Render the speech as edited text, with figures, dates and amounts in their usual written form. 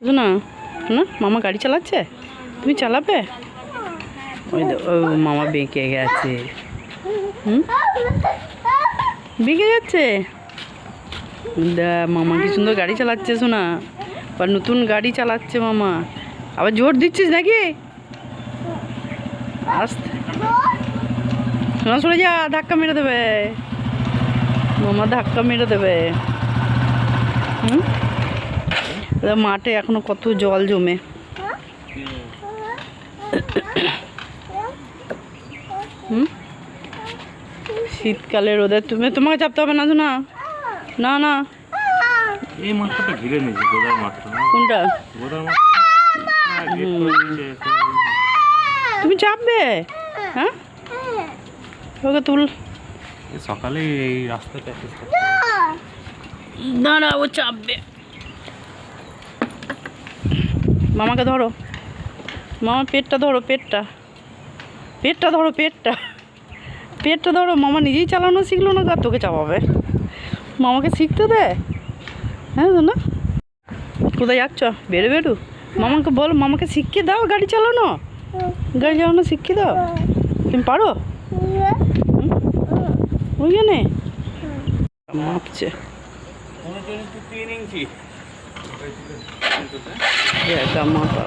না না মামা গাড়ি চালাচ্ছে, তুমি চালাবে? ওই মামা বেঁকে গেছে। বেঁকে যাচ্ছে। মামা কি সুন্দর গাড়ি চালাচ্ছে শোনা, আবার নতুন গাড়ি চালাচ্ছে মামা। আবার জোর দিচ্ছিস নাকি? আস্তে শোনা, সরে যা, ধাক্কা মেরে দেবে মামা, ধাক্কা মেরে দেবে। মাঠে এখনো কত জল জমে। শীতকালে রোদে তোমাকে চাপতে হবে না শোনা। না না এই মাঠটা ঘিরে নিয়েছে, গোদার মাঠটা। কোনটা? গোদার মাঠ। তুমি চাপবে? হ্যাঁ ওকে তুল। সকালে এই রাস্তাটা দাঁড়া, ও চাপবে। মামাকে ধরো, মামা পেটটা ধরো, পেটটা পেটটা ধরো, পেটটা পেটটা ধরো। মামা নিজেই চালানো শিখলো না, আর তোকে চাপাবে? মামাকে শিখতে দে। হ্যাঁ না, কোথায় যাচ্ছ? বেরো বেরো, মামাকে বল, মামাকে শিখিয়ে দাও গাড়ি চালানো। গাড়ি চালানো শিখিয়ে দাও। তুমি পারো? ওইখানে মাপছে। মাপা